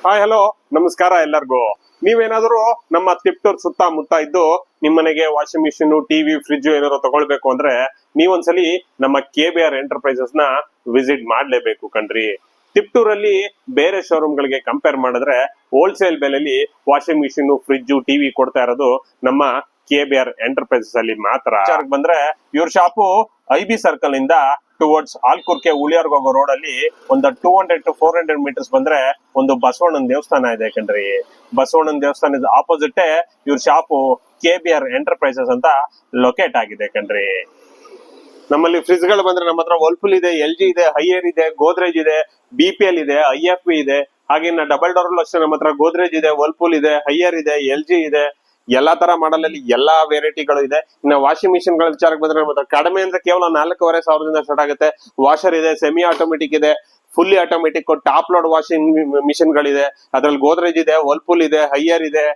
Hi hello ನಮಸ್ಕಾರ ಎಲ್ಲರಿಗೂ. ನೀವೇನಾದ್ರೂ ನಮ್ಮ ತಿಪ್ಟೂರ್ ಸುತ್ತಮುತ್ತ ಇದ್ದು ನಿಮ್ಮನೆಗೆ ವಾಷಿಂಗ್ ಮಿಷಿನ್, ಟಿವಿ, ಫ್ರಿಡ್ಜ್ ಏನಾದ್ರು ತಗೊಳ್ಬೇಕು ಅಂದ್ರೆ ನೀವೊಂದ್ಸಲಿ ನಮ್ಮ KBR ಎಂಟರ್ಪ್ರೈಸಸ್ ನ ವಿಸಿಟ್ ಮಾಡ್ಲೇಬೇಕು ಕಣ್ರಿ. ತಿಪ್ಟೂರಲ್ಲಿ ಬೇರೆ ಶೋರೂಮ್ ಗಳಿಗೆ ಕಂಪೇರ್ ಮಾಡಿದ್ರೆ ಹೋಲ್ಸೇಲ್ ಬೆಲೆಯಲ್ಲಿ ವಾಷಿಂಗ್ ಮಿಷಿನ್, ಫ್ರಿಡ್ಜ್, ಟಿವಿ ಕೊಡ್ತಾ ಇರೋದು ನಮ್ಮ KBR ಎಂಟರ್ಪ್ರೈಸಸ್ ಅಲ್ಲಿ ಮಾತ್ರ. ಬಂದ್ರೆ ಇವ್ರ ಶಾಪು IB ಸರ್ಕಲ್ ಇಂದ ಟುವರ್ಡ್ಸ್ ಆಲ್ಕೂರ್ಕೆ ಉಳಿಯಾರ್ಗ್ ಹೋಗೋ ರೋಡ್ ಅಲ್ಲಿ ಒಂದು 200 to 400 ಮೀಟರ್ಸ್ ಬಂದ್ರೆ ಒಂದು ಬಸವಣ್ಣನ ದೇವಸ್ಥಾನ ಇದೆ ಕಣ್ರಿ. ಬಸವಣ್ಣನ ದೇವಸ್ಥಾನದ ಆಪೋಸಿಟ್ ಇವ್ರ ಶಾಪು KBR ಎಂಟರ್ಪ್ರೈಸಸ್ ಅಂತ ಲೊಕೇಟ್ ಆಗಿದೆ ಕಣ್ರಿ. ನಮ್ಮಲ್ಲಿ ಫ್ರಿಜ್ ಗಳು ಬಂದ್ರೆ ನಮ್ಮ ಹತ್ರ ವರ್ಲ್ಪೂಲ್ ಇದೆ, LG ಇದೆ, ಹೈಯರ್ ಇದೆ, ಗೋದ್ರೇಜ್ ಇದೆ, BPL ಇದೆ, IFB ಇದೆ. ಹಾಗೆ ಇನ್ನ ಡಬಲ್ ಡೋರ್ ಅಷ್ಟೇ ನಮ್ಮ ಹತ್ರ ಗೋದ್ರೇಜ್ ಇದೆ, ವರ್ಲ್ಪೂಲ್ ಇದೆ, ಹೈಯರ್ ಇದೆ, LG ಇದೆ. ಎಲ್ಲಾ ತರ ಮಾಡಲ್ ಅಲ್ಲಿ ಎಲ್ಲಾ ವೆರೈಟಿಗಳು ಇದೆ. ಇನ್ನು ವಾಷಿಂಗ್ ಮಿಷಿನ್ ಗಳ ವಿಚಾರಕ್ಕೆ ಬಂದ್ರೆ ನಮ್ಮ ಹತ್ರ ಕಡಿಮೆ ಅಂದ್ರೆ ಕೇವಲ 4,500 ಸ್ಟಾರ್ಟ್ ಆಗುತ್ತೆ. ವಾಷರ್ ಇದೆ, ಸೆಮಿ ಆಟೋಮೆಟಿಕ್ ಇದೆ, fully automatic, top load washing machine ಗಳಿದೆ. ಅದ್ರಲ್ಲಿ ಗೋದ್ರೇಜ್ ಇದೆ, ವರ್ಲ್ಪೂಲ್ ಇದೆ, ಹೈಯರ್ ಇದೆ,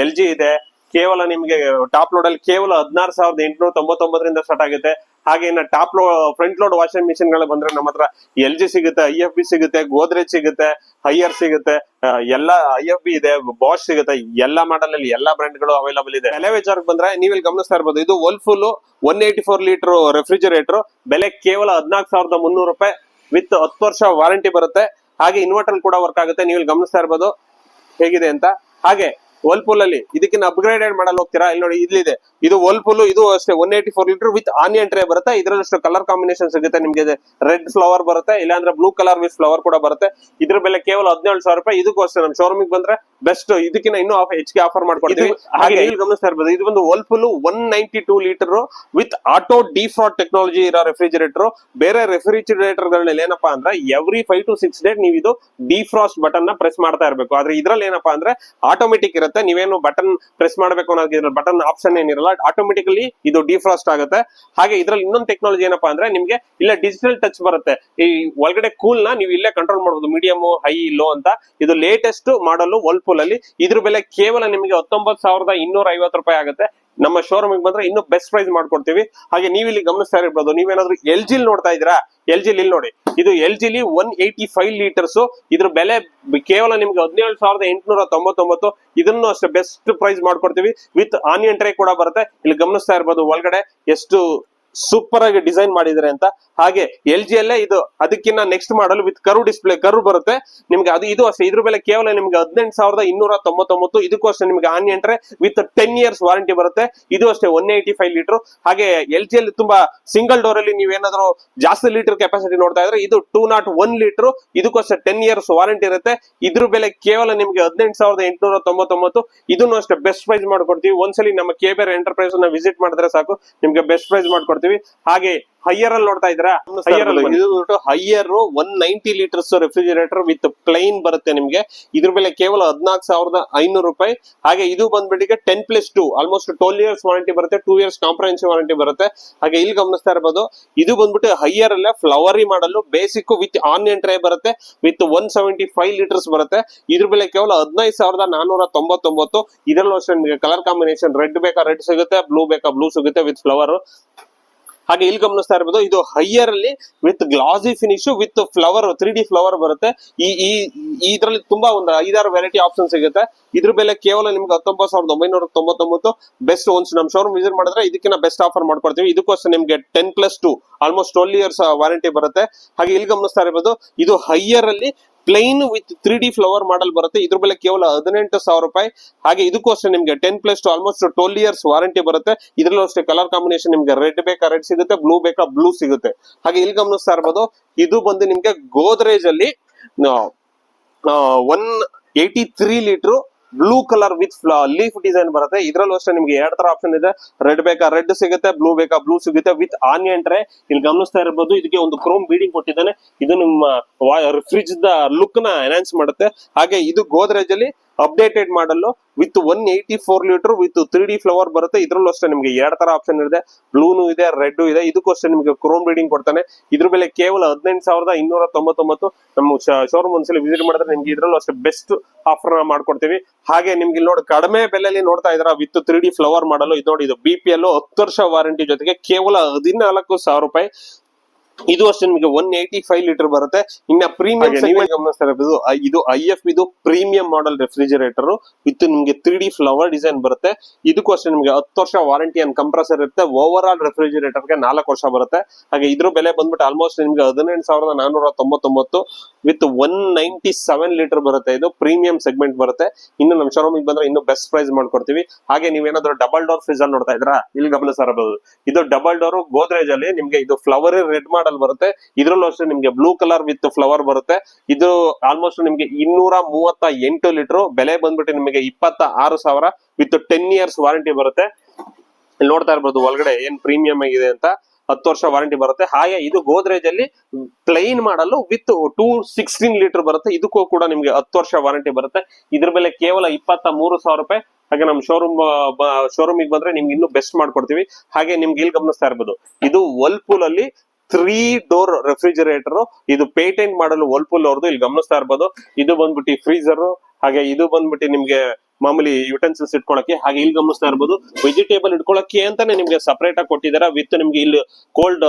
LG ಇದೆ. ಕೇವಲ ನಿಮ್ಗೆ ಟಾಪ್ ಲೋಡ್ ಅಲ್ಲಿ ಕೇವಲ 16,899 ಸ್ಟಾರ್ಟ್ ಆಗುತ್ತೆ. ಹಾಗೆ ಇನ್ನ top front load washing machine ಗಳು ಬಂದ್ರೆ ನಮ್ಮ ಹತ್ರ LG ಸಿಗುತ್ತೆ, IFB ಸಿಗುತ್ತೆ, ಗೋದ್ರೇಜ್ ಸಿಗುತ್ತೆ, ಹೈಯರ್ ಸಿಗುತ್ತೆ, ಎಲ್ಲಾ IFB ಇದೆ, ಬಾಷ್ ಸಿಗುತ್ತೆ. ಎಲ್ಲಾ ಮಾಡಲ್ ಅಲ್ಲಿ ಎಲ್ಲಾ ಬ್ರ್ಯಾಂಡ್ ಗಳು ಅವೈಲಬಲ್ ಇದೆ. ಬೆಲೆ ವಿಚಾರಕ್ಕೆ ಬಂದ್ರೆ ನೀವು ಇಲ್ಲಿ ಗಮನಿಸ್ತಾ ಇರ್ಬೋದು, ಇದು ವರ್ಲ್ಪೂಲ್ 184 ಲೀಟರ್ ರೆಫ್ರಿಜರೇಟರ್ ಬೆಲೆ ಕೇವಲ 14,300 ರೂಪಾಯಿ ವಿತ್ 10 ವರ್ಷ ವಾರಂಟಿ ಬರುತ್ತೆ. ಹಾಗೆ ಇನ್ವರ್ಟರ್ ಕೂಡ ವರ್ಕ್ ಆಗುತ್ತೆ. ನೀವು ಇಲ್ಲಿ ಗಮನಿಸ್ತಾ ಇರ್ಬೋದು ಹೇಗಿದೆ ಅಂತ. ಹಾಗೆ ವರ್ಲ್ಪೂಲ್ ಅಲ್ಲಿ ಇದಕ್ಕಿಂತ ಅಪ್ಗ್ರೇಡೆಡ್ ಮಾಡಲ್ ಹೋಗ್ತೀರಾ, ಇಲ್ಲಿ ನೋಡಿ ಇಲ್ಲಿದೆ, ಇದು ವರ್ಲ್ಪೂಲ್, ಇದು ಅಷ್ಟೇ 184 ಲೀಟರ್ ವಿತ್ ಆನಿಯನ್ ಟ್ರೇ ಬರುತ್ತೆ. ಇದರಲ್ಲಷ್ಟು ಕಲರ್ ಕಾಂಬಿನೇಷನ್ ಸಿಗುತ್ತೆ ನಿಮ್ಗೆ. ರೆಡ್ ಫ್ಲವರ್ ಬರುತ್ತೆ, ಇಲ್ಲಾಂದ್ರೆ ಬ್ಲೂ ಕಲರ್ ವಿತ್ ಫ್ಲವರ್ ಕೂಡ ಬರುತ್ತೆ. ಇದ್ರ ಬೆಲೆ ಕೇವಲ 17,000 ರೂಪಾಯಿ. ಇದಕ್ಕೂ ಅಷ್ಟೇ ನಮ್ಮ ಶೋರೂಮಿಗೆ ಬಂದ್ರೆ ಬೆಸ್ಟ್, ಇದಕ್ಕಿಂತ ಇನ್ನೂ ಹೆಚ್ಚಿಗೆ ಆಫರ್ ಮಾಡ್ಕೊಡ್ತೀವಿ. ಹಾಗೆ ಇಲ್ಲಿ ಗಮನಿಸ್ತಾ ಇರ್ಬೋದು, ಇದು ಒಂದು Whirlpool 192 litre with auto defrost technology ಇರೋ ರೆಫ್ರಿಜರೇಟರ್. ಬೇರೆ ರೆಫ್ರಿಜರೇಟರ್ ಗಳಲ್ಲಿ ಏನಪ್ಪಾ ಅಂದ್ರೆ ಎವ್ರಿ 5 to 6 ಡೇಸ್ ನೀವು ಇದು ಡಿಫ್ರಾಸ್ಟ್ ಬಟನ್ ನ ಪ್ರೆಸ್ ಮಾಡ್ತಾ ಇರಬೇಕು. ಆದ್ರೆ ಇದ್ರಲ್ಲಿ ಏನಪ್ಪಾ ಅಂದ್ರೆ ಆಟೋಮೆಟಿಕ್ ಇರುತ್ತೆ. ನೀವೇನು ಬಟನ್ ಪ್ರೆಸ್ ಮಾಡಬೇಕು ಅನ್ನೋದು ಬಟನ್ ಆಪ್ಷನ್ ಏನಿರಲ್ಲ, ಆಟೋಮೆಟಿಕಲಿ ಇದು ಡಿಫ್ರಾಸ್ಟ್ ಆಗುತ್ತೆ. ಹಾಗೆ ಇದ್ರಲ್ಲಿ ಇನ್ನೊಂದು ಟೆಕ್ನಾಲಜಿ ಏನಪ್ಪಾ ಅಂದ್ರೆ ನಿಮ್ಗೆ ಇಲ್ಲ ಡಿಜಿಟಲ್ ಟಚ್ ಬರುತ್ತೆ. ಈ ಒಳಗಡೆ ಕೂಲ್ ನ ನೀವು ಇಲ್ಲೇ ಕಂಟ್ರೋಲ್ ಮಾಡಬಹುದು, ಮೀಡಿಯಂ, ಹೈ, ಲೋ ಅಂತ. ಇದು ಲೇಟೆಸ್ಟ್ ಮಾಡಲ್ ವರ್ಲ್ಪೂಲ್ ಅಲ್ಲಿ. ಇದ್ರ ಬೆಲೆ ಕೇವಲ ನಿಮಗೆ 19,250 ರೂಪಾಯಿ ಆಗುತ್ತೆ. ನಮ್ಮ ಶೋರೂಮ್ ಬಂದ್ರೆ ಇನ್ನು ಬೆಸ್ಟ್ ಪ್ರೈಸ್ ಮಾಡ್ಕೊಡ್ತೀವಿ. ಹಾಗೆ ನೀವು ಇಲ್ಲಿ ಗಮನಿಸ್ತಾ ಇರ್ಬೋದು, ನೀವೇನಾದ್ರೂ LG ನೋಡ್ತಾ ಇದ್ದೀರಾ, LG ಇಲ್ಲಿ ನೋಡಿ, ಇದು LG 185 ಲೀಟರ್ಸ್. ಇದ್ರ ಬೆಲೆ ಕೇವಲ ನಿಮ್ಗೆ 17,899. ಇದನ್ನು ಅಷ್ಟೇ ಬೆಸ್ಟ್ ಪ್ರೈಸ್ ಮಾಡ್ಕೊಡ್ತೀವಿ ವಿತ್ ಆನಿಯನ್ ಟ್ರೇ ಕೂಡ ಬರುತ್ತೆ. ಇಲ್ಲಿ ಗಮನಿಸ್ತಾ ಇರ್ಬೋದು ಒಳಗಡೆ ಎಷ್ಟು ಸೂಪರ್ ಆಗಿ ಡಿಸೈನ್ ಮಾಡಿದ್ದಾರೆ ಅಂತ. ಹಾಗೆ LG ಅಲ್ಲೇ ಇದು ಅದಕ್ಕಿಂತ next model with curve display, curve ಬರುತ್ತೆ ನಿಮ್ಗೆ. ಅದು ಇದು ಅಷ್ಟೇ, ಇದ್ರ ಬೆಲೆ ಕೇವಲ ನಿಮ್ಗೆ 18,299. ಇದಕ್ಕೂ ಅಷ್ಟೇ ನಿಮ್ಗೆ onion tray with 10 years warranty ಬರುತ್ತೆ. ಇದು ಅಷ್ಟೇ 185 ಲೀಟರ್. ಹಾಗೆ LG ಅಲ್ಲಿ ತುಂಬಾ ಸಿಂಗಲ್ ಡೋರ್ ಅಲ್ಲಿ ನೀವೇನಾದ್ರೂ ಜಾಸ್ತಿ ಲೀಟರ್ ಕೆಪಾಸಿಟಿ ನೋಡ್ತಾ ಇದ್ರೆ ಇದು 201 ಲೀಟರ್. ಇದಕ್ಕೂ ಅಷ್ಟೇ 10 years ವಾರಂಟಿ ಇರುತ್ತೆ. ಇದ್ರ ಬೆಲೆ ಕೇವಲ ನಿಮ್ಗೆ 18,899. ಇದನ್ನು ಅಷ್ಟೇ ಬೆಸ್ಟ್ ಪ್ರೈಸ್ ಮಾಡ್ಕೊಡ್ತೀವಿ. ಒಂದ್ಸಲಿ ನಮ್ಮ KBR ಎಂಟರ್ಪ್ರೈಸ್ ನ ವಿಸಿಟ್ ಮಾಡಿದ್ರೆ ಸಾಕು, ನಿಮ್ಗೆ ಬೆಸ್ಟ್ ಪ್ರೈಸ್ ಮಾಡ್ಕೊಡ್ತೀವಿ. ಹಾಗೆ ಹೈಯರ್ ಅಲ್ಲಿ ನೋಡ್ತಾ ಇದ್ದೀರಾ, higher 190 litres refrigerator with plain ಬರುತ್ತೆ ನಿಮ್ಗೆ. ಇದ್ರ ಬೆಲೆ ಕೇವಲ 14,500 ರೂಪಾಯಿ. ಹಾಗೆ ಇದು ಬಂದ್ಬಿಟ್ಟಿಗೆ 10+2 ಆಲ್ಮೋಸ್ಟ್ 12 years ವಾರಂಟಿ ಬರುತ್ತೆ, 2 years ಕಾಂಪ್ರಹೆನ್ಸಿವ್ ವಾರಂಟಿ ಬರುತ್ತೆ. ಹಾಗೆ ಇಲ್ಲಿ ಗಮನಿಸ್ತಾ ಇರಬಹುದು, ಇದು ಬಂದ್ಬಿಟ್ಟು ಹೈಯರ್ ಅಲ್ಲೇ ಫ್ಲವರಿ ಮಾಡಲು, ಬೇಸಿಕ್ ವಿತ್ ಆನಿಯನ್ ಟ್ರೇ ಬರುತ್ತೆ ವಿತ್ 175 ಲೀಟರ್ಸ್ ಬರುತ್ತೆ. ಇದ್ರ ಬೆಲೆ ಕೇವಲ 15,499. ಇದರಲ್ಲೂ ಅಷ್ಟೇ ನಿಮಗೆ ಕಲರ್ ಕಾಂಬಿನೇಷನ್ ರೆಡ್ ಬೇಕಾ ರೆಡ್ ಸಿಗುತ್ತೆ, ಬ್ಲೂ ಬೇಕಾ ಬ್ಲೂ ಸಿಗುತ್ತೆ ವಿತ್ ಫ್ಲವರ್. ಹಾಗೆ ಇಲ್ಲಿ ಗಮನಿಸ್ತಾ ಇರಬಹುದು, ಇದು ಹೈಯರ್ ಅಲ್ಲಿ with glossy finish with flower 3D flower ಬರುತ್ತೆ. ಇದರಲ್ಲಿ ತುಂಬಾ ಒಂದು 5-6 ವೆರೈಟಿ ಆಪ್ಷನ್ ಸಿಗುತ್ತೆ. ಇದ್ರ ಬೆಲೆ ಕೇವಲ ನಿಮ್ಗೆ 19,999. ಬೆಸ್ಟ್ ಒನ್ಸ್ ನಮ್ಮ ಶೋರೂಮ್ ವಿಸಿಟ್ ಮಾಡಿದ್ರೆ ಇದಕ್ಕಿಂತ ಬೆಸ್ಟ್ ಆಫರ್ ಮಾಡ್ಕೊಡ್ತೀವಿ. ಇದಕ್ಕೋಸ್ಕರ ನಿಮ್ಗೆ 10+2 ಆಲ್ಮೋಸ್ಟ್ 12 years ವಾರಂಟಿ ಬರುತ್ತೆ. ಹಾಗೆ ಇಲ್ಲಿ ಗಮನಿಸ್ತಾ ಇರಬಹುದು, ಇದು ಹೈಯರ್ ಅಲ್ಲಿ ಪ್ಲೈನ್ ವಿತ್ 3D ಫ್ಲವರ್ ಮಾಡಲ್ ಬರುತ್ತೆ. ಇದ್ರ ಬೆಲೆ ಕೇವಲ 18,000 ರೂಪಾಯಿ. ಹಾಗೆ ಇದಕ್ಕೂ ಅಷ್ಟೇ ನಿಮ್ಗೆ 10+2 ಆಲ್ಮೋಸ್ಟ್ 12 years ವಾರಂಟಿ ಬರುತ್ತೆ. ಇದ್ರಲ್ಲೂ ಅಷ್ಟೇ ಕಲರ್ ಕಾಂಬಿನೇಷನ್ ನಿಮ್ಗೆ ರೆಡ್ ಬೇಕಾ ರೆಡ್ ಸಿಗುತ್ತೆ, ಬ್ಲೂ ಬೇಕಾ ಬ್ಲೂ ಸಿಗುತ್ತೆ. ಹಾಗೆ ಇಲ್ಲಿ ಗಮನಿಸ್ತಾ ಇರ್ಬೋದು, ಇದು ಬಂದು ನಿಮ್ಗೆ ಗೋದ್ರೇಜ್ ಅಲ್ಲಿ 183 litre blue colour with leaf design ಬರುತ್ತೆ. ಇದ್ರಲ್ಲೂ ಅಷ್ಟೇ ನಿಮ್ಗೆ 2 ತರ ಆಪ್ಷನ್ ಇದೆ, ರೆಡ್ ಬೇಕಾ ರೆಡ್ ಸಿಗುತ್ತೆ, ಬ್ಲೂ ಬೇಕಾ ಬ್ಲೂ ಸಿಗುತ್ತೆ ವಿತ್ ಆನಿಯನ್ ಟ್ರೇ. ಇಲ್ಲಿ ಗಮನಿಸ್ತಾ ಇರಬಹುದು, ಇದಕ್ಕೆ ಒಂದು ಕ್ರೋಮ್ ಬೀಡಿಂಗ್ ಕೊಟ್ಟಿದ್ದಾನೆ. ಇದು ನಿಮ್ಮ ಫ್ರಿಜ್ ದ ಲುಕ್ ನ ಎನ್ಹಾನ್ಸ್ ಮಾಡುತ್ತೆ. ಹಾಗೆ ಇದು ಗೋದ್ರೇಜ್ ಅಲ್ಲಿ updated model with 184 litre with 3D flower ಬರುತ್ತೆ. ಇದ್ರಲ್ಲೂ ಅಷ್ಟೇ ನಿಮ್ಗೆ 2 ತರ ಆಪ್ಷನ್ ಇದೆ, ಬ್ಲೂನು ಇದೆ, ರೆಡ್ ಇದೆ. ಇದಕ್ಕೂ ಅಷ್ಟೇ ನಿಮ್ಗೆ ಕ್ರೋಮ್ ಬೀಡಿಂಗ್ ಕೊಡ್ತಾನೆ. ಇದ್ರ ಬೆಲೆ ಕೇವಲ 18,299. ನಮ್ಮ ಶೋರೂಮ್ ಒಂದ್ಸಲ ವಿಸಿಟ್ ಮಾಡಿದ್ರೆ ನಿಮ್ಗೆ ಇದ್ರಲ್ಲೂ ಅಷ್ಟೇ ಬೆಸ್ಟ್ ಆಫರ್ ಮಾಡ್ಕೊಡ್ತೀವಿ. ಹಾಗೆ ನಿಮ್ಗೆ ಇಲ್ಲಿ ನೋಡಿ ಕಡಿಮೆ ಬೆಲೆಯಲ್ಲಿ ನೋಡ್ತಾ ಇದ್ರ ವಿತ್ 3D ಫ್ಲವರ್ ಮಾಡಲು. ಇದು ನೋಡಿ, ಇದು BPL 10 ವರ್ಷ ವಾರಂಟಿ ಜೊತೆಗೆ ಕೇವಲ 14,000 ರೂಪಾಯಿ. ಇದು ಅಷ್ಟೇ ನಿಮಗೆ 185 ಲೀಟರ್ ಬರುತ್ತೆ. ಇನ್ನ ಪ್ರೀಮಿಯಂ ಗಮನಿಸ್ತಾ ಇರಬಹುದು, ಇದು IF ಇದು ಪ್ರೀಮಿಯಂ ಮಾಡೆಲ್ ರೆಫ್ರಿಜರೇಟರ್ ವಿತ್ ನಿಮಗೆ 3D ಫ್ಲವರ್ ಡಿಸೈನ್ ಬರುತ್ತೆ. ಇದಕ್ಕೂ ಅಷ್ಟೇ ನಿಮಗೆ 10 ವರ್ಷ ವಾರಂಟಿ ಅಂಡ್ ಕಂಪ್ರೆಸರ್ ಇರುತ್ತೆ. ಓವರ್ ಆಲ್ ರೆಫ್ರಿಜರೇಟರ್ ಗೆ 4 ವರ್ಷ ಬರುತ್ತೆ. ಹಾಗೆ ಇದ್ರ ಬೆಲೆ ಬಂದ್ಬಿಟ್ಟು ಆಲ್ಮೋಸ್ಟ್ ನಿಮ್ಗೆ 18,499 ವಿತ್ 197 ಲೀಟರ್ ಬರುತ್ತೆ. ಇದು ಪ್ರೀಮಿಯಂ ಸೆಗ್ಮೆಂಟ್ ಬರುತ್ತೆ. ಇನ್ನು ನಮ್ಮ ಶೋರೂಮ್ ಬಂದ್ರೆ ಇನ್ನು ಬೆಸ್ಟ್ ಪ್ರೈಸ್ ಮಾಡ್ಕೊಡ್ತೀವಿ. ಹಾಗೆ ನೀವೇನಾದ್ರೂ ಡಬಲ್ ಡೋರ್ ಫ್ರಿಜ್ ಅಲ್ಲಿ ನೋಡ್ತಾ ಇದ್ರಾ, ಇಲ್ಲಿ ಗಮನಿಸ್ತಾ ಇರಬಹುದು, ಇದು ಡಬಲ್ ಡೋರ್ ಗೋದ್ರೇಜ್ ಅಲ್ಲಿ ನಿಮ್ಗೆ ಇದು ಫ್ಲವರ್ ರೆಡ್ ಮಾಡಲ್ ಬರುತ್ತೆ. ಇದ್ರಲ್ಲೂ ಅಷ್ಟೇ ನಿಮ್ಗೆ ಬ್ಲೂ ಕಲರ್ ವಿತ್ ಫ್ಲವರ್ ಬರುತ್ತೆ. ಇದು ಆಲ್ಮೋಸ್ಟ್ ನಿಮ್ಗೆ 238 ಲೀಟರ್, ಬೆಲೆ ಬಂದ್ಬಿಟ್ಟು ನಿಮಗೆ 26,000 ವಿತ್ 10 ಇಯರ್ಸ್ ವಾರಂಟಿ ಬರುತ್ತೆ. ಇಲ್ಲಿ ನೋಡ್ತಾ ಇರ್ಬೋದು ಒಳಗಡೆ ಏನ್ ಪ್ರೀಮಿಯಂ ಆಗಿದೆ ಅಂತ, 10 ವರ್ಷ ವಾರಂಟಿ ಬರುತ್ತೆ. ಹಾಗೆ ಇದು ಗೋದ್ರೇಜ್ ಅಲ್ಲಿ ಪ್ಲೈನ್ ಮಾಡಲು ವಿತ್ 216 ಲೀಟರ್ ಬರುತ್ತೆ. ಇದಕ್ಕೂ ಕೂಡ ನಿಮ್ಗೆ 10 ವರ್ಷ ವಾರಂಟಿ ಬರುತ್ತೆ. ಇದ್ರ ಬೆಲೆ ಕೇವಲ 23,000 ರೂಪಾಯಿ. ಹಾಗೆ ನಮ್ಮ ಶೋರೂಮಿಗೆ ಬಂದ್ರೆ ನಿಮ್ಗೆ ಇನ್ನೂ ಬೆಸ್ಟ್ ಮಾಡ್ಕೊಡ್ತೀವಿ. ಹಾಗೆ ನಿಮ್ಗೆ ಇಲ್ಲಿ ಗಮನಿಸ್ತಾ ಇರ್ಬೋದು, ಇದು ವರ್ಲ್ಪೂಲ್ ಅಲ್ಲಿ 3 ಡೋರ್ ರೆಫ್ರಿಜರೇಟರ್, ಇದು ಪೇಟೆಂಟ್ ಮಾಡಲು ವರ್ಲ್ಪೂಲ್ ಅವ್ರದ್ದು. ಇಲ್ಲಿ ಗಮನಿಸ್ತಾ ಇರ್ಬೋದು, ಇದು ಬಂದ್ಬಿಟ್ಟು ಫ್ರೀಜರ್, ಹಾಗೆ ಇದು ಬಂದ್ಬಿಟ್ಟು ನಿಮ್ಗೆ ಮಾಮೂಲಿ ಯುಟೆನ್ಸಿಲ್ಸ್ ಇಟ್ಕೊಳಕ್ಕೆ. ಹಾಗೆ ಇಲ್ಲಿ ಗಮನಿಸ್ತಾ ಇರ್ಬೋದು, ವೆಜಿಟೇಬಲ್ ಇಟ್ಕೊಳಕ್ಕೆ ಅಂತಾನೆ ನಿಮ್ಗೆ ಸಪರೇಟ್ ಆಗಿ ಕೊಟ್ಟಿದ್ದಾರೆ. ವಿತ್ ನಿಮ್ಗೆ ಇಲ್ಲಿ ಕೋಲ್ಡ್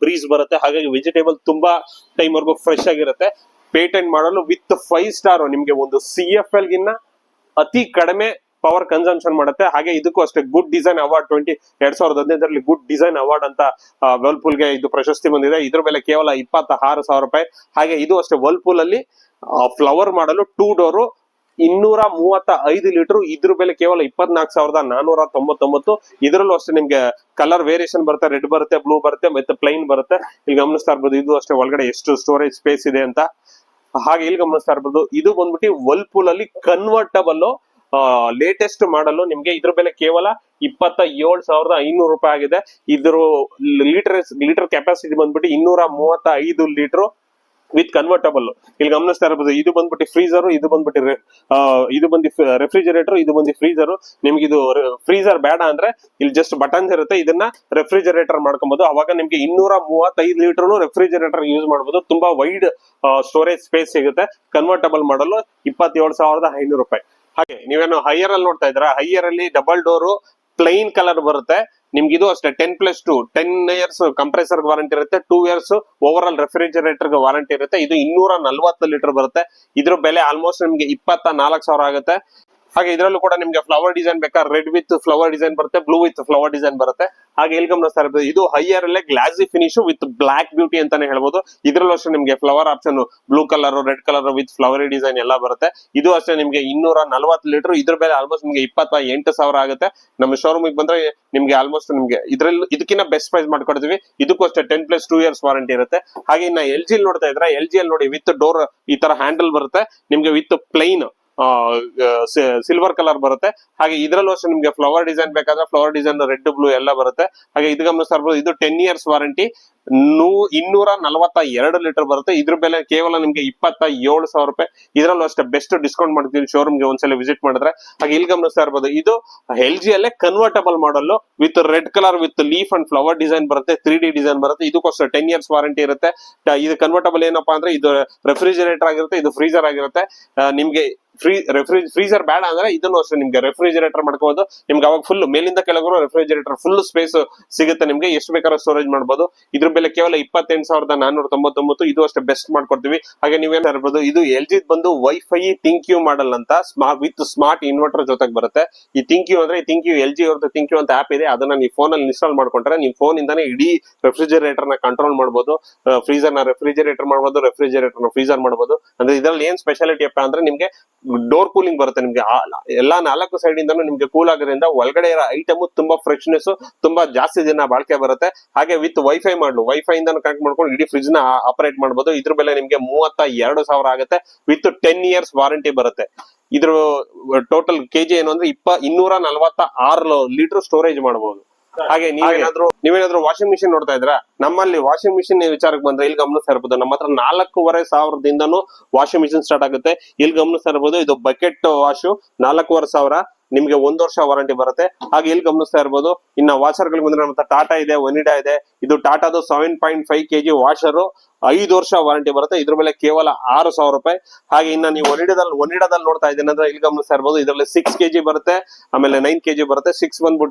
ಬ್ರೀಸ್ ಬರುತ್ತೆ. ಹಾಗಾಗಿ ವೆಜಿಟೇಬಲ್ ತುಂಬಾ ಟೈಮ್ ವರ್ಗು ಫ್ರೆಶ್ ಆಗಿರುತ್ತೆ. ಪೇಟೆಂಟ್ ಮಾಡಲು ವಿತ್ 5 ಸ್ಟಾರ್, ನಿಮ್ಗೆ ಒಂದು CFL ಗಿನ್ನ ಅತಿ ಕಡಿಮೆ ಪವರ್ ಕನ್ಸಂಪ್ಷನ್ ಮಾಡುತ್ತೆ. ಹಾಗೆ ಇದಕ್ಕೂ ಅಷ್ಟೇ good design award 2015 good design award ಅಂತ ವರ್ಲ್ಪೂಲ್ ಗೆ ಇದು ಪ್ರಶಸ್ತಿ ಬಂದಿದೆ. ಇದ್ರ ಬೆಲೆ ಕೇವಲ 26,000 ರೂಪಾಯಿ. ಹಾಗೆ ಇದು ಅಷ್ಟೇ ವರ್ಲ್ಪೂಲ್ ಅಲ್ಲಿ ಫ್ಲವರ್ ಮಾಡಲು 2 ಡೋರ್ 235 ಲೀಟರ್, ಇದ್ರ ಬೆಲೆ ಕೇವಲ 24,499. ಇದರಲ್ಲೂ ಅಷ್ಟೇ ನಿಮ್ಗೆ ಕಲರ್ ವೇರಿಯೇಷನ್ ಬರುತ್ತೆ, ರೆಡ್ ಬರುತ್ತೆ, ಬ್ಲೂ ಬರುತ್ತೆ, ಮತ್ತೆ ಪ್ಲೈನ್ ಬರುತ್ತೆ. ಇಲ್ಲಿ ಗಮನಿಸ್ತಾ ಇರ್ಬೋದು, ಇದು ಅಷ್ಟೇ ಒಳಗಡೆ ಎಷ್ಟು ಸ್ಟೋರೇಜ್ ಸ್ಪೇಸ್ ಇದೆ ಅಂತ. ಹಾಗೆ ಇಲ್ಲಿ ಗಮನಿಸ್ತಾ ಇರ್ಬೋದು, ಇದು ಬಂದ್ಬಿಟ್ಟು ವರ್ಲ್ಪೂಲ್ ಅಲ್ಲಿ ಕನ್ವರ್ಟಬಲ್ ಲೇಟೆಸ್ಟ್ ಮಾಡಲು. ನಿಮ್ಗೆ ಇದ್ರ ಬೆಲೆ ಕೇವಲ 27,500 ರೂಪಾಯಿ ಆಗಿದೆ. ಇದ್ರ ಲೀಟರ್ ಕೆಪಾಸಿಟಿ ಬಂದ್ಬಿಟ್ಟು 235 ಲೀಟರ್ ವಿತ್ ಕನ್ವರ್ಟಬಲ್. ಇಲ್ಲಿ ಗಮನಿಸ್ತಾ ಇರಬಹುದು, ಇದು ಬಂದ್ಬಿಟ್ಟು ಫ್ರೀಜರ್, ಇದು ಬಂದ್ಬಿಟ್ಟು ರೆಫ್ರಿಜರೇಟರ್, ಇದು ಬಂದು ಫ್ರೀಜರ್. ನಿಮ್ಗೆ ಇದು ಫ್ರೀಜರ್ ಬೇಡ ಅಂದ್ರೆ ಇಲ್ಲಿ ಜಸ್ಟ್ ಬಟನ್ಸ್ ಇರುತ್ತೆ, ಇದನ್ನ ರೆಫ್ರಿಜರೇಟರ್ ಮಾಡ್ಕೊಬಹುದು. ಅವಾಗ ನಿಮ್ಗೆ 235 ಲೀಟರ್ ರೆಫ್ರಿಜರೇಟರ್ ಯೂಸ್ ಮಾಡಬಹುದು. ತುಂಬಾ ವೈಡ್ ಸ್ಟೋರೇಜ್ ಸ್ಪೇಸ್ ಸಿಗುತ್ತೆ. ಕನ್ವರ್ಟಬಲ್ ಮಾಡಲು 27,500 ರೂಪಾಯಿ. ಹಾಗೆ ನೀವೇನು ಹೈಯರ್ ಅಲ್ಲಿ ನೋಡ್ತಾ ಇದ್ರ, ಹೈಯರ್ ಅಲ್ಲಿ ಡಬಲ್ ಡೋರ್ ಪ್ಲೈನ್ ಕಲರ್ ಬರುತ್ತೆ. ನಿಮ್ಗೆ ಇದು ಅಷ್ಟೇ 10+2 10 ಇಯರ್ಸ್ ಕಂಪ್ರೆಸರ್ ವಾರಂಟಿ ಇರುತ್ತೆ. 2 years over all refrigerator warranty ಇರುತ್ತೆ. ಇದು 240 ಲೀಟರ್ ಬರುತ್ತೆ. ಇದ್ರ ಬೆಲೆ ಆಲ್ಮೋಸ್ಟ್ ನಿಮ್ಗೆ 24,000 ಆಗುತ್ತೆ. ಹಾಗೆ ಇದರಲ್ಲೂ ಕೂಡ ನಿಮ್ಗೆ ಫ್ಲವರ್ ಡಿಸೈನ್ ಬೇಕಾ, ರೆಡ್ ವಿತ್ ಫ್ಲವರ್ ಡಿಸೈನ್ ಬರುತ್ತೆ, ಬ್ಲೂ ವಿತ್ ಫ್ಲವರ್ ಡಿಸೈನ್ ಬರುತ್ತೆ. ಹಾಗೆ ಇಲ್ಲಿ ಗಮನಿಸ್ತಾ ಇರ್ಬೋದು, ಇದು ಹೈಯರ್ ಅಲ್ಲೇ glossy finish with block beauty ಅಂತಾನೆ ಹೇಳ್ಬೋದು. ಇದ್ರಲ್ಲೂ ಅಷ್ಟೇ ನಿಮ್ಗೆ flower option blue colour, red colour with flower design ಎಲ್ಲ ಬರುತ್ತೆ. ಇದು ಅಷ್ಟೇ ನಿಮ್ಗೆ 240 ಲೀಟರ್, ಇದ್ರ ಬೆಲೆ ಆಲ್ಮೋಸ್ಟ್ ನಿಮ್ಗೆ 28,000 ಆಗುತ್ತೆ. ನಮ್ಮ ಶೋರೂಮಿಗೆ ಬಂದ್ರೆ ನಿಮ್ಗೆ ಆಲ್ಮೋಸ್ಟ್ ನಿಮ್ಗೆ ಇದಕ್ಕಿಂತ ಬೆಸ್ಟ್ ಪ್ರೈಸ್ ಮಾಡ್ಕೊಡ್ತೀವಿ. ಇದಕ್ಕೂ ಅಷ್ಟೇ 10+2 ಇಯರ್ಸ್ ವಾರಂಟಿ ಇರುತ್ತೆ. ಹಾಗೆ ಇನ್ನ LG ನೋಡ್ತಾ ಇದ್ರೆ, LG ಅಲ್ಲಿ ನೋಡಿ ವಿತ್ ಡೋರ್ ಈ ತರ ಹ್ಯಾಂಡಲ್ ಬರುತ್ತೆ. ನಿಮ್ಗೆ ವಿತ್ ಪ್ಲೈನ್ ಸಿಲ್ವರ್ ಕಲರ್ ಬರುತ್ತೆ. ಹಾಗೆ ಇದ್ರಲ್ಲೂ ಅಷ್ಟೇ ನಿಮ್ಗೆ ಫ್ಲವರ್ ಡಿಸೈನ್ ಬೇಕಾದ್ರೆ ಫ್ಲವರ್ ಡಿಸೈನ್ ರೆಡ್ ಬ್ಲೂ ಎಲ್ಲ ಬರುತ್ತೆ. ಹಾಗೆ ಇದು ಗಮನಿಸ್ತಾ ಇರ್ಬೋದು, ಇದು 10 ಇಯರ್ಸ್ ವಾರಂಟಿ, 242 ಲೀಟರ್ ಬರುತ್ತೆ. ಇದ್ರ ಬೆಲೆ ಕೇವಲ ನಿಮ್ಗೆ 27,000 ರೂಪಾಯಿ. ಇದರಲ್ಲೂ ಅಷ್ಟೇ ಬೆಸ್ಟ್ ಡಿಸ್ಕೌಂಟ್ ಮಾಡ್ತೀವಿ ಶೋರೂಮ್ಗೆ ಒಂದ್ಸಲ ವಿಸಿಟ್ ಮಾಡಿದ್ರೆ. ಹಾಗೆ ಇಲ್ಲಿ ಗಮನಿಸ್ತಾ ಇರ್ಬೋದು, ಇದು LG ಅಲ್ಲೇ convertible model with red colour with leaf and flower design ಬರುತ್ತೆ, 3D ಡಿಸೈನ್ ಬರುತ್ತೆ. ಇದಕ್ಕೋಸ್ಕರ 10 ಇಯರ್ಸ್ ವಾರಂಟಿ ಇರುತ್ತೆ. ಇದು ಕನ್ವರ್ಟಬಲ್ ಏನಪ್ಪಾ ಅಂದ್ರೆ ಇದು ರೆಫ್ರಿಜರೇಟರ್ ಆಗಿರುತ್ತೆ, ಇದು ಫ್ರೀಜರ್ ಆಗಿರುತ್ತೆ. ನಿಮ್ಗೆ ಫ್ರೀಜರ್ ಬೇಡ ಅಂದ್ರೆ ಇದನ್ನು ಅಷ್ಟೇ ನಿಮ್ಗೆ ರೆಫ್ರಿಜರೇಟರ್ ಮಾಡ್ಕೋಬಹುದು. ನಿಮ್ಗೆ ಅವಾಗ ಫುಲ್ ಮೇಲಿಂದ ಕೆಳಗರು ರೆಫ್ರಿಜರೇಟರ್ ಫುಲ್ ಸ್ಪೇಸ್ ಸಿಗುತ್ತೆ. ನಿಮ್ಗೆ ಎಷ್ಟು ಬೇಕಾದ್ರೂ ಸ್ಟೋರೇಜ್ ಮಾಡಬಹುದು. ಇದ್ರ ಬೆಲೆ ಕೇವಲ 28,499. ಇದು ಅಷ್ಟೇ ಬೆಸ್ಟ್ ಮಾಡ್ಕೊಡ್ತೀವಿ. ಹಾಗೆ ನೀವೇನ್ ಇರ್ಬೋದು, ಇದು LG ಬಂದು ವೈಫೈ ಥಿಂಕ್ಯೂ ಮಾಡಲ್ ಅಂತ ವಿತ್ ಸ್ಮಾರ್ಟ್ ಇನ್ವರ್ಟರ್ ಜೊತೆಗೆ ಬರುತ್ತೆ. ಈ ಥಿಂಕ್ಯೂ ಅಂದ್ರೆ ಥಿಂಕ್ಯೂ LG ಅವ್ರದ್ದು ಥಿಂಕ್ಯೂ ಅಂತ ಆಪ್ ಇದೆ. ಅದನ್ನ ನೀವು ಫೋನ್ ಅಲ್ಲಿ ಇನ್ಸ್ಟಾಲ್ ಮಾಡ್ಕೊಂಡ್ರೆ ನಿಮ್ ಫೋನ್ ಇಂದಾನೆ ಇಡೀ ರೆಫ್ರಿಜರೇಟರ್ ನ ಕಂಟ್ರೋಲ್ ಮಾಡಬಹುದು. ಫ್ರೀಜರ್ ನ ರೆಫ್ರಿಜರೇಟರ್ ಮಾಡಬಹುದು, ರೆಫ್ರಿಜರೇಟರ್ ನ ಫ್ರೀಜರ್ ಮಾಡಬಹುದು. ಅಂದ್ರೆ ಇದ್ರಲ್ಲಿ ಏನ್ ಸ್ಪೆಷಾಲಿಟಿ ಅಪ್ಪ ಅಂದ್ರೆ ನಿಮ್ಗೆ ಡೋರ್ ಕೂಲಿಂಗ್ ಬರುತ್ತೆ. ನಿಮ್ಗೆ ಎಲ್ಲಾ 4 ಸೈಡ್ ಇಂದಾನು ನಿಮ್ಗೆ ಕೂಲ್ ಆಗೋದ್ರಿಂದ ಒಳಗಡೆ ಇರೋ ಐಟಮ್ ತುಂಬಾ ಫ್ರೆಶ್ನೆಸ್, ತುಂಬಾ ಜಾಸ್ತಿ ದಿನ ಬಾಳಿಕೆ ಬರುತ್ತೆ. ಹಾಗೆ ವಿತ್ ವೈಫೈ ವೈಫೈ ಇಂದ ಕನೆಕ್ಟ್ ಮಾಡ್ಕೊಂಡು ಇಡೀ ಫ್ರಿಜ್ ನ ಆಪರೇಟ್ ಮಾಡಬಹುದು. ಇದ್ರ ಬೆಲೆ ನಿಮ್ಗೆ 32,000 ಆಗುತ್ತೆ ವಿತ್ 10 ಇಯರ್ಸ್ ವಾರಂಟಿ ಬರುತ್ತೆ. ಇದ್ರ ಟೋಟಲ್ ಕೆಜಿ ಏನು ಅಂದ್ರೆ 246 ಲೀಟರ್ ಸ್ಟೋರೇಜ್ ಮಾಡಬಹುದು. ಹಾಗೆ ನೀವೇನಾದ್ರೂ ವಾಷಿಂಗ್ ಮಿಷಿನ್ ನೋಡ್ತಾ ಇದ್ರ, ನಮ್ಮಲ್ಲಿ ವಾಷಿಂಗ್ ಮಿಷಿನ್ ವಿಚಾರಕ್ಕೆ ಬಂದ್ರೆ ಇಲ್ಲಿ ಗಮನಿಸ್ತಾ ಇರ್ಬೋದು, ನಮ್ಮ ಹತ್ರ 4,500 ವಾಷಿಂಗ್ ಮಿಷಿನ್ ಸ್ಟಾರ್ಟ್ ಆಗುತ್ತೆ. ಇಲ್ಲಿ ಗಮನಿಸ್ತಾ ಇರ್ಬೋದು, ಇದು ಬಕೆಟ್ ವಾಶು 4,500. ನಿಮ್ಗೆ 1 ವರ್ಷ ವಾರಂಟಿ ಬರುತ್ತೆ. ಹಾಗೆ ಇಲ್ಲಿ ಗಮನಿಸ್ತಾ ಇರ್ಬೋದು. ಇನ್ನ ವಾಷರ್ ಗಳಿಗೆ ಬಂದ್ರೆ ನಮ್ಮ ಹತ್ರ ಟಾಟಾ ಇದೆ, ಒನಿಡಾ ಇದೆ. ಇದು ಟಾಟಾದು 7.5 kg ವಾಷರ್ 5 ವರ್ಷ ವಾರಂಟಿ ಬರುತ್ತೆ. ಇದ್ರ ಬೆಲೆ ಕೇವಲ 6,000 ರೂಪಾಯಿ. ಹಾಗೆ ಇನ್ನ ನೀವು ಒನಿಡಾದಲ್ಲಿ ನೋಡ್ತಾ ಇದ್ದೀನಿ ಅಂದ್ರೆ ಇಲ್ಲಿ ಗಮನಿಸ್ತಾ ಇರ್ಬೋದು. ಇದರಲ್ಲಿ 6 kg ಬರುತ್ತೆ, ಆಮೇಲೆ 9 kg ಬರುತ್ತೆ. 6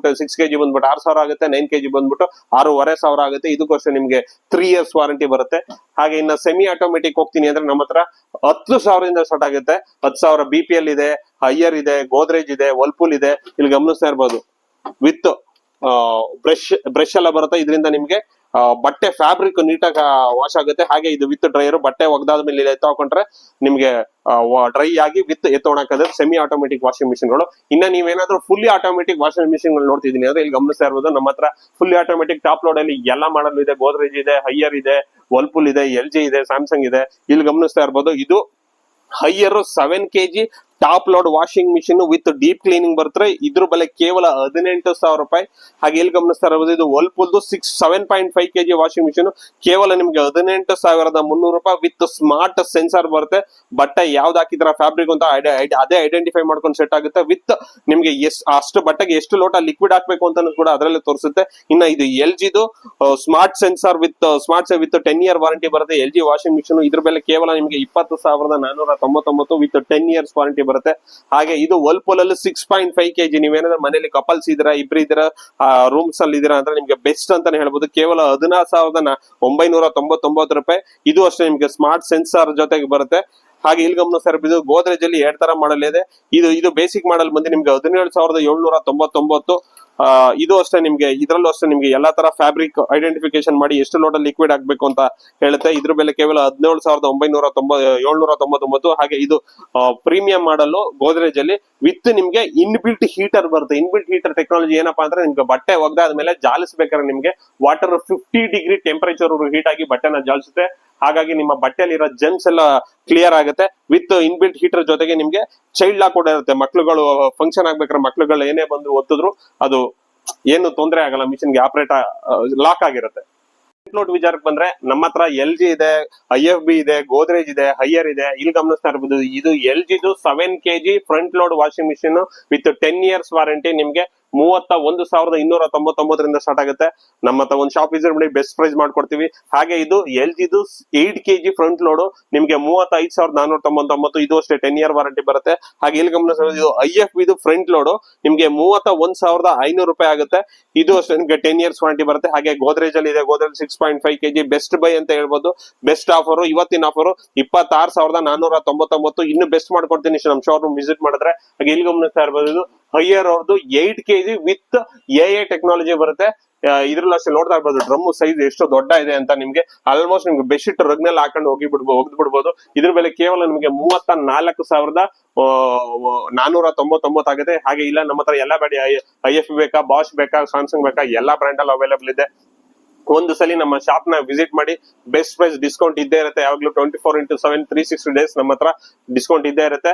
kg ಬಂದ್ಬಿಟ್ಟು 6,000 ಆಗುತ್ತೆ, 9 kg ಬಂದ್ಬಿಟ್ಟು 6,500 ಆಗುತ್ತೆ. ಇದಕ್ಕೋಸ್ಕರ ನಿಮ್ಗೆ 3 years ವಾರಂಟಿ ಬರುತ್ತೆ. ಹಾಗೆ ಇನ್ನ ಸೆಮಿ ಆಟೋಮೆಟಿಕ್ ಹೋಗ್ತೀನಿ ಅಂದ್ರೆ ನಮ್ಮ ಹತ್ರ 10,000 ಸ್ಟಾರ್ಟ್ ಆಗುತ್ತೆ. 10,000 BPL ಇದೆ, ಹೈಯರ್ ಇದೆ, ಗೋದ್ರೇಜ್ ಇದೆ, ವರ್ಲ್ಪೂಲ್ ಇದೆ. ಇಲ್ಲಿ ಗಮನಿಸ್ತಾ ಇರ್ಬೋದು. ವಿತ್ ಬ್ರಷ್ ಎಲ್ಲ ಬರುತ್ತೆ. ಇದರಿಂದ ನಿಮ್ಗೆ ಬಟ್ಟೆ ಫ್ಯಾಬ್ರಿಕ್ ನೀಟಾಗಿ ವಾಶ್ ಆಗುತ್ತೆ. ಹಾಗೆ ಇದು ವಿತ್ ಡ್ರೈಯರ್, ಬಟ್ಟೆ ಒಗ್ದಾದ್ಮೇಲೆ ಎತ್ತಾಕೊಂಡ್ರೆ ನಿಮ್ಗೆ ಡ್ರೈ ಆಗಿ ವಿತ್ ಎತ್ತೊಣಕದ ಸೆಮಿ ಆಟೋಮೆಟಿಕ್ ವಾಷಿಂಗ್ ಮಿಷಿನ್ ಗಳು. ಇನ್ನ ನೀವೇನಾದ್ರೂ ಫುಲ್ಲಿ ಆಟೋಮೆಟಿಕ್ ವಾಷಿಂಗ್ ಮಿಷಿನ್ ಗಳು ನೋಡ್ತಿದೀನಿ ಅಂದ್ರೆ ಇಲ್ಲಿ ಗಮನಿಸ್ತಾ ಇರ್ಬೋದು. ನಮ್ಮ ಹತ್ರ ಫುಲ್ಲಿ ಆಟೋಮೆಟಿಕ್ ಟಾಪ್ ಲೋಡ್ ಅಲ್ಲಿ ಎಲ್ಲಾ ಮಾಡಲ್ ಇದೆ. ಗೋದ್ರೇಜ್ ಇದೆ, ಹೈಯರ್ ಇದೆ, ವರ್ಲ್ಪೂಲ್ ಇದೆ, LG ಇದೆ, ಸ್ಯಾಮ್ಸಂಗ್ ಇದೆ. ಇಲ್ಲಿ ಗಮನಿಸ್ತಾ ಇರ್ಬೋದು. ಇದು higher 7 kg top load washing machine with deep cleaning ಬರುತ್ತೆ. ಇದ್ರ ಬೆಲೆ ಕೇವಲ 18,000 ರೂಪಾಯಿ. ಹಾಗೆ ಇಲ್ಲಿ ಗಮನಿಸ್ತಾ ಇರಬಹುದು. ಇದು ವರ್ಲ್ಪೂಲ್ದು 7.5 kg ವಾಷಿಂಗ್ ಮಿಷಿನ್ ಕೇವಲ ನಿಮ್ಗೆ 18,300 ರೂಪಾಯಿ ವಿತ್ ಸ್ಮಾರ್ಟ್ ಸೆನ್ಸಾರ್ ಬರುತ್ತೆ. ಬಟ್ಟೆ ಯಾವ್ದು ಹಾಕಿದ್ರ ಫ್ಯಾಬ್ರಿಕ್ ಅಂತ ಅದೇ ಐಡೆಂಟಿಫೈ ಮಾಡ್ಕೊಂಡು ಸೆಟ್ ಆಗುತ್ತೆ. ವಿತ್ ನಿಮ್ಗೆ ಅಷ್ಟು ಬಟ್ಟೆಗೆ ಎಷ್ಟು ಲೋಟ ಲಿಕ್ವಿಡ್ ಹಾಕ್ಬೇಕು ಅಂತ ಕೂಡ ಅದರಲ್ಲೇ ತೋರಿಸುತ್ತೆ. ಇನ್ನ ಇದು LGದು smart sensor with 10 year warranty ಬರುತ್ತೆ. LG ವಾಷಿಂಗ್ ಮಿಷಿನ್ ಇದ್ರ ಬೆಲೆ ಕೇವಲ ನಿಮ್ಗೆ 20,499 ವಿತ್ 10 years ವಾರಂಟಿ ಬರುತ್ತೆ. ಹಾಗೆ ಇದು ವರ್ಲ್ಪೂಲ್ ಅಲ್ಲಿ 6.5 kg. ನೀವೇನಾದ್ರೂ ಮನೇಲಿ ಕಪಲ್ಸ್ ಇದ್ದೀರಾ, ಇಬ್ರು ಇದ್ದೀರಾ, ರೂಮ್ಸ್ ಅಲ್ಲಿ ಇದ್ದೀರಾ ಅಂದ್ರೆ ನಿಮ್ಗೆ ಬೆಸ್ಟ್ ಅಂತಾನೆ ಹೇಳ್ಬೋದು. ಕೇವಲ 14,999 ರೂಪಾಯಿ. ಇದು ಅಷ್ಟೇ ನಿಮ್ಗೆ ಸ್ಮಾರ್ಟ್ ಸೆನ್ಸಾರ್ ಜೊತೆಗೆ ಬರುತ್ತೆ. ಹಾಗೆ ಇಲ್ಲಿ ಗಮನಿಸ್ತಾ ಇರ್ಬೋದು. ಗೋದ್ರೇಜ್ ಅಲ್ಲಿ 2 ತರ ಮಾಡಲ್ ಇದೆ. ಇದು ಬೇಸಿಕ್ ಮಾಡಲ್ ಬಂದು ನಿಮ್ಗೆ 17,799. ಇದು ಅಷ್ಟೇ ನಿಮ್ಗೆ ಇದ್ರಲ್ಲೂ ಅಷ್ಟೇ ನಿಮ್ಗೆ ಎಲ್ಲಾ ತರ ಫ್ಯಾಬ್ರಿಕ್ ಐಡೆಂಟಿಫಿಕೇಶನ್ ಮಾಡಿ ಎಷ್ಟು ಲೋಟ ಲಿಕ್ವಿಡ್ ಹಾಕ್ಬೇಕು ಅಂತ ಹೇಳುತ್ತೆ. ಇದ್ರ ಬೆಲೆ ಕೇವಲ 17,999. ಹಾಗೆ ಇದು ಪ್ರೀಮಿಯಂ ಮಾಡಲ್ ಗೋದ್ರೇಜ್ ಅಲ್ಲಿ ವಿತ್ ನಿಮ್ಗೆ ಇನ್ಬಿಲ್ಟ್ ಹೀಟರ್ ಬರುತ್ತೆ. ಇನ್ಬಿಲ್ಟ್ ಹೀಟರ್ ಟೆಕ್ನಾಲಜಿ ಏನಪ್ಪಾ ಅಂದ್ರೆ ನಿಮ್ಗೆ ಬಟ್ಟೆ ಒಗ್ದಾದ್ಮೇಲೆ ಜಾಲಿಸ್ಬೇಕಾದ್ರೆ ನಿಮ್ಗೆ ವಾಟರ್ 50 ಡಿಗ್ರಿ ಟೆಂಪರೇಚರ್ ಹೀಟ್ ಆಗಿ ಬಟ್ಟೆನ ಜಾಲಿಸುತ್ತೆ. ಹಾಗಾಗಿ ನಿಮ್ಮ ಬಟ್ಟೆಯಲ್ಲಿರೋ ಜರ್ಮ್ಸ್ ಎಲ್ಲ ಕ್ಲಿಯರ್ ಆಗುತ್ತೆ. ವಿತ್ ಇನ್ಬಿಲ್ಟ್ ಹೀಟರ್ ಜೊತೆಗೆ ನಿಮ್ಗೆ ಚೈಲ್ಡ್ ಲಾಕ್ ಕೂಡ ಇರುತ್ತೆ. ಮಕ್ಳುಗಳು ಫಂಕ್ಷನ್ ಆಗ್ಬೇಕಾದ್ರೆ ಮಕ್ಳುಗಳು ಏನೇ ಬಂದು ಒತ್ತಿದ್ರು ಅದು ಏನು ತೊಂದರೆ ಆಗಲ್ಲ. ಮಿಷಿನ್ ಗೆ ಆಪರೇಟ್ ಲಾಕ್ ಆಗಿರುತ್ತೆ. ಲೋಡ್ ವಿಚಾರಕ್ಕೆ ಬಂದ್ರೆ ನಮ್ಮ ಹತ್ರ LG ಇದೆ, IFB ಇದೆ, ಗೋದ್ರೇಜ್ ಇದೆ, ಹೈಯರ್ ಇದೆ. ಇಲ್ಲಿ ಗಮನಿಸ್ತಾ ಇರಬಹುದು. ಇದು LGದು 7 kg front load washing machine with 10 years warranty ನಿಮ್ಗೆ 31,299 ಸ್ಟಾರ್ಟ್ ಆಗುತ್ತೆ. ನಮ್ಮ ಹತ್ರ ಒಂದು ಶಾಪ್ ವಿಸಿಟ್ ಮಾಡಿ ಬೆಸ್ಟ್ ಪ್ರೈಸ್ ಮಾಡ್ಕೊಡ್ತೀವಿ. ಹಾಗೆ ಇದು LGದು 8 kg ಫ್ರಂಟ್ ಲೋಡ್ ನಿಮ್ಗೆ 35,499. ಇದು ಅಷ್ಟೇ 10 year ವಾರಂಟಿ ಬರುತ್ತೆ. ಹಾಗೆ ಇಲ್ಲಿ ಗಮನಿಸಬಹುದು. ಇದು IFB ಫ್ರಂಟ್ ಲೋಡ್ ನಿಮ್ಗೆ 31,500 ರೂಪಾಯಿ ಆಗುತ್ತೆ. ಇದು ಅಷ್ಟೇ ನಿಮ್ಗೆ 10 years ವಾರಂಟಿ ಬರುತ್ತೆ. ಹಾಗೆ ಗೋದ್ರೇಜ್ ಅಲ್ಲಿ ಇದೆ. ಗೋದ್ರೇಜ್ 6.5 kg ಬೆಸ್ಟ್ ಬೈ ಅಂತ ಹೇಳ್ಬೋದು. ಬೆಸ್ಟ್ ಆಫರ್ ಇವತ್ತಿನ ಆಫರ್ 26,499. ಇನ್ನು ಬೆಸ್ಟ್ ಮಾಡ್ಕೊಡ್ತೀನಿ ನಮ್ಮ ಶೋರೂಮ್ ವಿಸಿಟ್ ಮಾಡಿದ್ರೆ. ಹಾಗೆ ಇಲ್ಲಿ ಗಮನಿಸ್ತಾ ಇರ್ಬೋದು. ಇದು ಹೈಯರ್ ಅವ್ರದ್ದು 8 kg ವಿತ್ AI ಟೆಕ್ನಾಲಜಿ ಬರುತ್ತೆ. ಇದ್ರಲ್ಲಿ ಅಷ್ಟೇ ನೋಡ್ತಾ ಇರ್ಬೋದು. ಡ್ರಮ್ ಸೈಜ್ ಎಷ್ಟು ದೊಡ್ಡ ಇದೆ ಅಂತ. ನಿಮ್ಗೆ ಆಲ್ಮೋಸ್ಟ್ ನಿಮ್ಗೆ ಬೆಡ್ಶೀಟ್ ರಗ್ನಲ್ಲಿ ಹಾಕೊಂಡು ಒಗ್ದು ಬಿಡ್ಬೋದು. ಇದ್ರ ಬೆಲೆ ಕೇವಲ ನಿಮ್ಗೆ 34,499 ಆಗುತ್ತೆ. ಹಾಗೆ ಇಲ್ಲ ನಮ್ಮ ಹತ್ರ ಎಲ್ಲ ಬ್ಯಾಡಿ IFB ಬೇಕಾ, ಬಾಷ್ ಬೇಕಾ, ಸ್ಯಾಮ್ಸಂಗ್ ಬೇಕಾ, ಎಲ್ಲಾ ಬ್ರ್ಯಾಂಡ್ ಅಲ್ಲಿ ಅವೈಲೇಬಲ್ ಇದೆ. ಒಂದು ಸಲ ನಮ್ಮ ಶಾಪ್ ನ ವಿಸಿಟ್ ಮಾಡಿ. ಬೆಸ್ಟ್ ಪ್ರೈಸ್ ಡಿಸ್ಕೌಂಟ್ ಇದ್ದೇ ಇರುತ್ತೆ. ಯಾವಾಗ್ಲೂ 24/7 360 days ನಮ್ಮ ಹತ್ರ ಡಿಸ್ಕೌಂಟ್ ಇದ್ದೇ ಇರುತ್ತೆ.